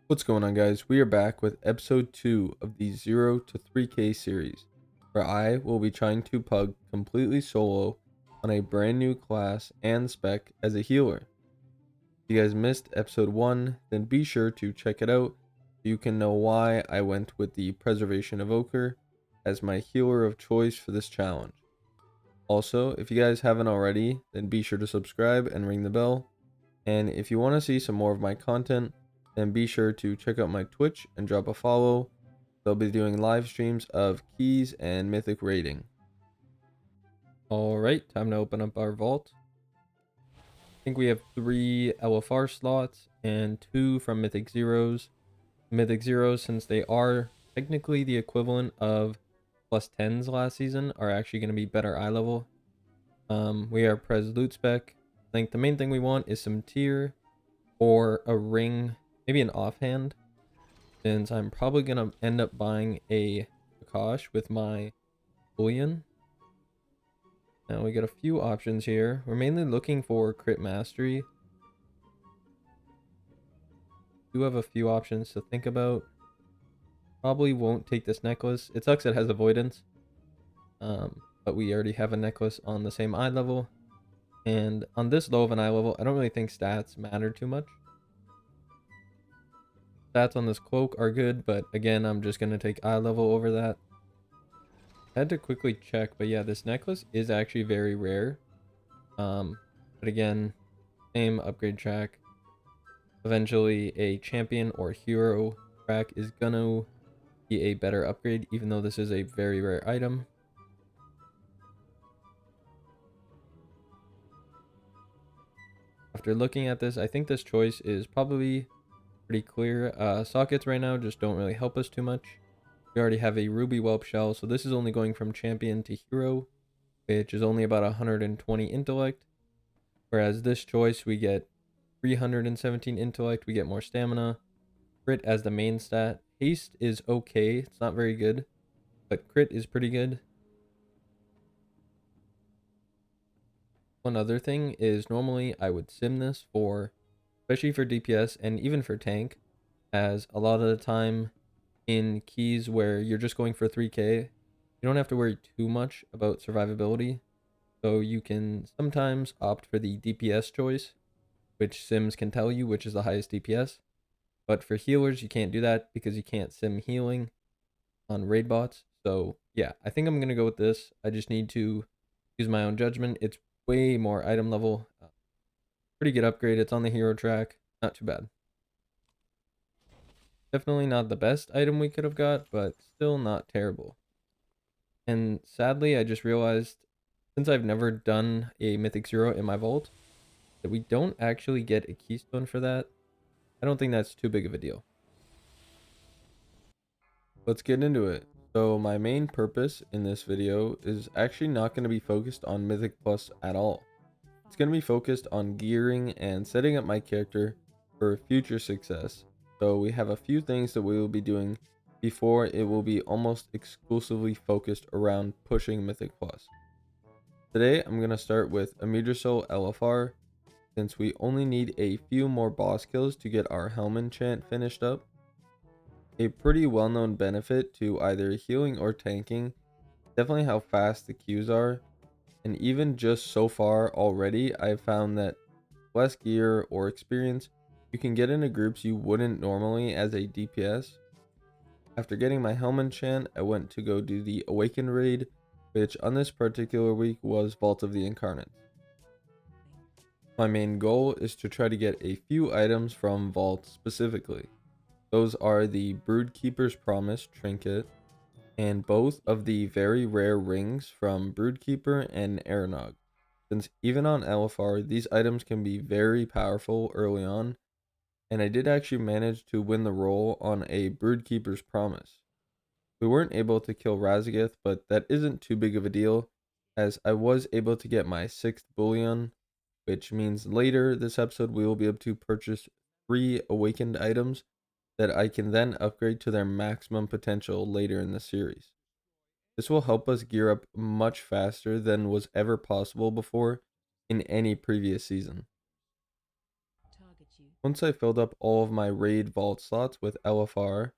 What's going on, guys? We are back with episode 2 of the 0 to 3k series, where I will be trying to pug completely solo on a brand new class and spec as a healer. If you guys missed episode 1, then be sure to check it out so you can know why I went with the Preservation Evoker as my healer of choice for this challenge. Also, if you guys haven't already, then be sure to subscribe and ring the bell. And if you want to see some more of my content, then be sure to check out my Twitch and drop a follow. They'll be doing live streams of keys and mythic raiding. Alright, time to open up our vault. I think we have 3 LFR slots and 2 from Mythic Zeros. Mythic Zeros, since they are technically the equivalent of plus 10s last season, are actually going to be better eye level. We are Pres loot spec. I think the main thing we want is some tier or a ring, maybe an offhand, since I'm probably gonna end up buying a Akash with my Bullion. Now we got a few options here. We're mainly looking for crit mastery. Do have a few options to think about. Probably won't take this necklace. It sucks it has avoidance, but we already have a necklace on the same eye level, and on this low of an eye level I don't really think stats matter too much. Stats on this cloak are good, but again, I'm just going to take eye level over that. I had to quickly check, but yeah, this necklace is actually very rare. But again, same upgrade track. Eventually, a champion or hero track is gonna be a better upgrade, even though this is a very rare item. After looking at this, I think this choice is probably pretty clear. Sockets right now just don't really help us too much. We already have a ruby whelp shell, so this is only going from champion to hero, which is only about 120 intellect. Whereas this choice, we get 317 intellect, we get more stamina. Crit as the main stat. Haste is okay, it's not very good, but crit is pretty good. One other thing is normally I would sim this for, especially for DPS and even for tank, as a lot of the time in keys where you're just going for 3k, you don't have to worry too much about survivability. So you can sometimes opt for the DPS choice, which sims can tell you which is the highest DPS. But for healers, you can't do that because you can't sim healing on raid bots. So yeah, I think I'm going to go with this. I just need to use my own judgment. It's way more item level. Pretty good upgrade. It's on the hero track. Not too bad. Definitely not the best item we could have got, but still not terrible. And sadly, I just realized, since I've never done a Mythic Zero in my vault, that we don't actually get a keystone for that. I don't think that's too big of a deal. Let's get into it. So my main purpose in this video is actually not going to be focused on Mythic Plus at all. It's going to be focused on gearing and setting up my character for future success. So we have a few things that we will be doing before it will be almost exclusively focused around pushing Mythic Plus. Today I'm going to start with Amidrasol LFR, since we only need a few more boss kills to get our Helm enchant finished up. A pretty well-known benefit to either healing or tanking, definitely how fast the queues are, and even just so far already I've found that less gear or experience, you can get into groups you wouldn't normally as a DPS. After getting my Helm enchant, I went to go do the Awakened raid, which on this particular week was Vault of the Incarnates. My main goal is to try to get a few items from Vault specifically. Those are the Broodkeeper's Promise trinket and both of the very rare rings from Broodkeeper and Aranog, since even on LFR these items can be very powerful early on, and I did actually manage to win the role on a Broodkeeper's Promise. We weren't able to kill Razageth, but that isn't too big of a deal, as I was able to get my 6th Bullion, which means later this episode we will be able to purchase 3 awakened items that I can then upgrade to their maximum potential later in the series. This will help us gear up much faster than was ever possible before in any previous season. Once I filled up all of my raid vault slots with LFR,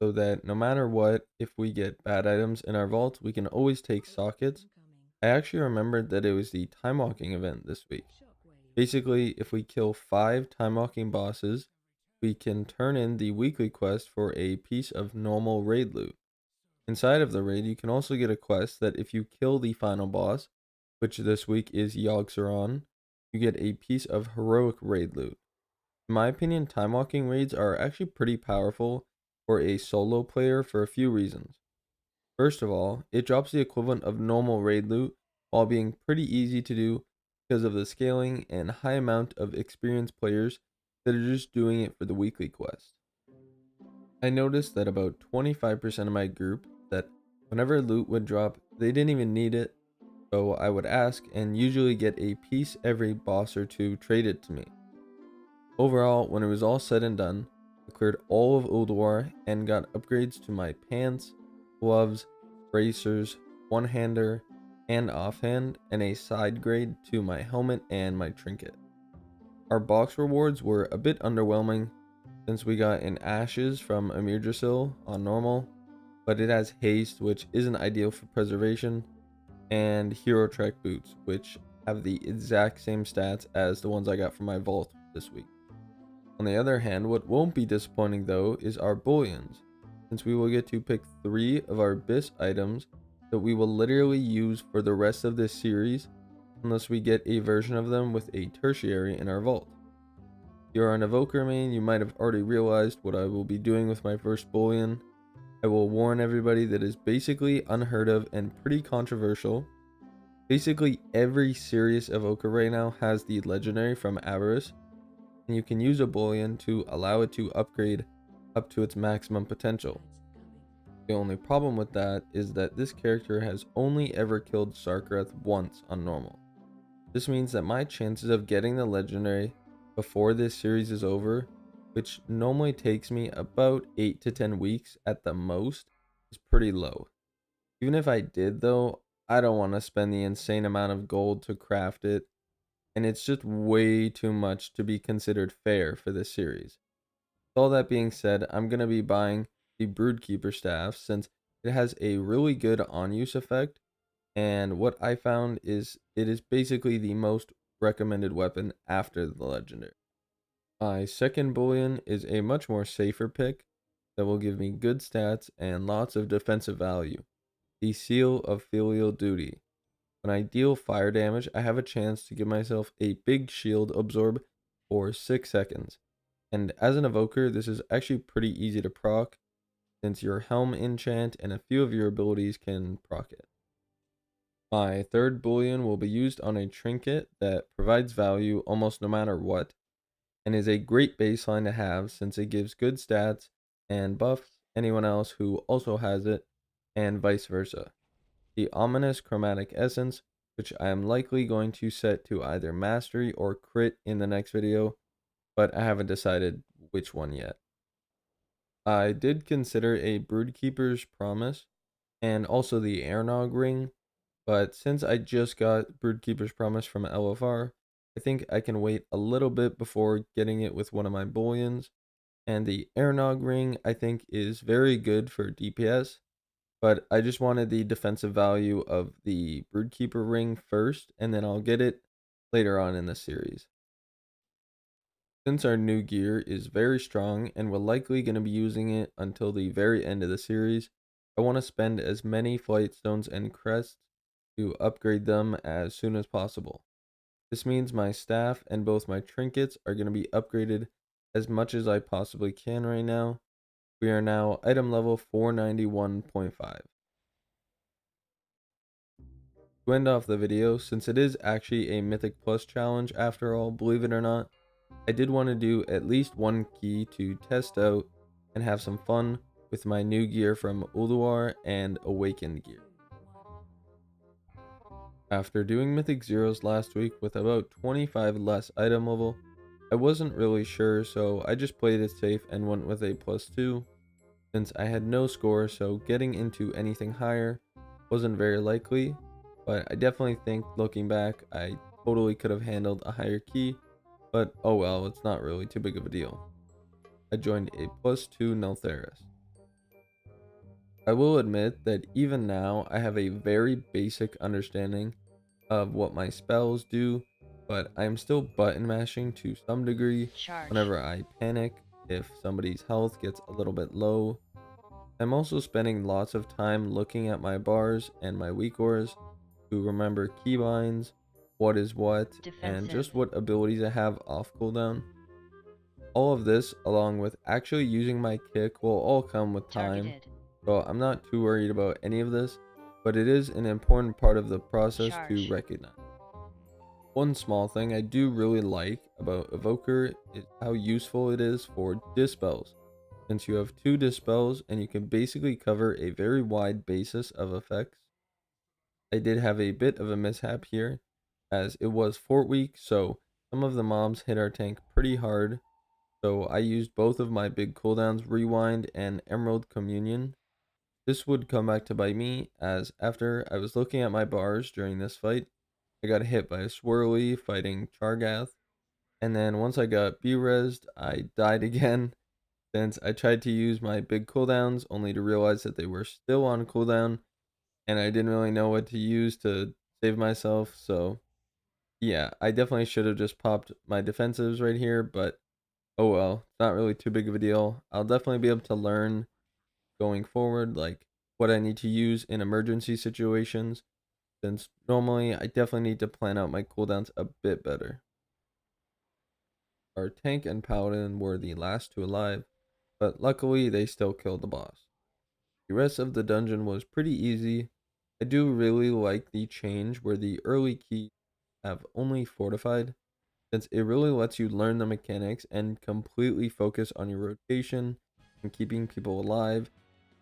so that no matter what, if we get bad items in our vault, we can always take sockets. I actually remembered that it was the Timewalking event this week. Basically, if we kill 5 Timewalking bosses, we can turn in the weekly quest for a piece of normal raid loot. Inside of the raid, you can also get a quest that if you kill the final boss, which this week is Yogg-Saron, you get a piece of heroic raid loot. In my opinion, time walking raids are actually pretty powerful for a solo player for a few reasons. First of all, it drops the equivalent of normal raid loot while being pretty easy to do because of the scaling and high amount of experienced players that are just doing it for the weekly quest. I noticed that about 25% of my group that whenever loot would drop, they didn't even need it, so I would ask and usually get a piece every boss or two traded to me. Overall, when it was all said and done, I cleared all of Ulduar and got upgrades to my pants, gloves, bracers, one-hander, and offhand, and a side grade to my helmet and my trinket. Our box rewards were a bit underwhelming since we got an Ashes from Amirdrasil on normal, but it has haste, which isn't ideal for preservation, and Hero Trek boots, which have the exact same stats as the ones I got from my vault this week. On the other hand, what won't be disappointing though is our bullions, since we will get to pick 3 of our BIS items that we will literally use for the rest of this series unless we get a version of them with a tertiary in our vault. If you are an evoker main, you might have already realized what I will be doing with my first bullion. I will warn everybody that is basically unheard of and pretty controversial. Basically every serious evoker right now has the legendary from Avarice, and you can use a bullion to allow it to upgrade up to its maximum potential. The only problem with that is that this character has only ever killed Sarkareth once on normal. This means that my chances of getting the legendary before this series is over, which normally takes me about 8 to 10 weeks at the most, is pretty low. Even if I did though, I don't want to spend the insane amount of gold to craft it, and it's just way too much to be considered fair for this series. With all that being said, I'm going to be buying the Broodkeeper staff since it has a really good on-use effect, and what I found is it is basically the most recommended weapon after the legendary. My second bullion is a much more safer pick that will give me good stats and lots of defensive value. The Seal of Filial Duty. When I deal fire damage, I have a chance to give myself a big shield absorb for 6 seconds. And as an evoker, this is actually pretty easy to proc, since your helm enchant and a few of your abilities can proc it. My third bullion will be used on a trinket that provides value almost no matter what, and is a great baseline to have since it gives good stats and buffs anyone else who also has it, and vice versa. The ominous chromatic essence, which I am likely going to set to either mastery or crit in the next video, but I haven't decided which one yet. I did consider a Broodkeeper's Promise and also the Airnog ring, but since I just got Broodkeeper's Promise from LFR, I think I can wait a little bit before getting it with one of my bullions. And the Airnog ring I think is very good for DPS, but I just wanted the defensive value of the Broodkeeper ring first, and then I'll get it later on in the series. Since our new gear is very strong and we're likely going to be using it until the very end of the series, I want to spend as many flight stones and crests to upgrade them as soon as possible. This means my staff and both my trinkets are going to be upgraded as much as I possibly can right now. We are now item level 491.5. To end off the video, since it is actually a Mythic Plus challenge after all, believe it or not, I did want to do at least one key to test out and have some fun with my new gear from Ulduar and Awakened gear. After doing Mythic Zeros last week with about 25 less item level, I wasn't really sure, so I just played it safe and went with a +2, since I had no score, so getting into anything higher wasn't very likely, but I definitely think looking back I totally could have handled a higher key, but oh well, it's not really too big of a deal. I joined a +2 Neltharis. I will admit that even now I have a very basic understanding of what my spells do, but I am still button mashing to some degree Charge. whenever I panic if somebody's health gets a little bit low. I'm also spending lots of time looking at my bars and my weak auras to remember keybinds, what is what, and Defensive. just what abilities I have off cooldown. All of this, along with actually using my kick, will all come with time, Targeted. so I'm not too worried about any of this, but it is an important part of the process to Charge. recognize. One small thing I do really like about Evoker is how useful it is for dispels, since you have 2 dispels and you can basically cover a very wide basis of effects. I did have a bit of a mishap here, as it was Fort Week, so some of the mobs hit our tank pretty hard, so I used both of my big cooldowns, Rewind and Emerald Communion. This would come back to bite me, as after I was looking at my bars during this fight, I got hit by a Swirly fighting Chargath, and then once I got B-resed, I died again, since I tried to use my big cooldowns, only to realize that they were still on cooldown, and I didn't really know what to use to save myself, so yeah, I definitely should have just popped my defensives right here, but oh well, it's not really too big of a deal. I'll definitely be able to learn going forward, like what I need to use in emergency situations, since normally I definitely need to plan out my cooldowns a bit better. Our tank and paladin were the last two alive, but luckily they still killed the boss. The rest of the dungeon was pretty easy. I do really like the change where the early keys have only fortified, since it really lets you learn the mechanics and completely focus on your rotation and keeping people alive,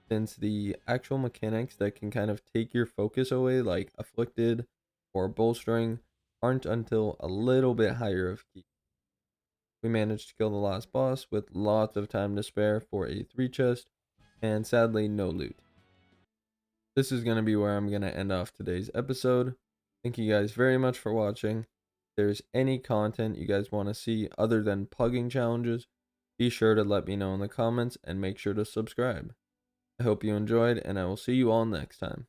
since the actual mechanics that can kind of take your focus away, like afflicted or bolstering, aren't until a little bit higher of key. We managed to kill the last boss with lots of time to spare for a 3 chest, and sadly no loot. This is going to be where I'm going to end off today's episode. Thank you guys very much for watching. If there's any content you guys want to see other than pugging challenges, be sure to let me know in the comments and make sure to subscribe. I hope you enjoyed, and I will see you all next time.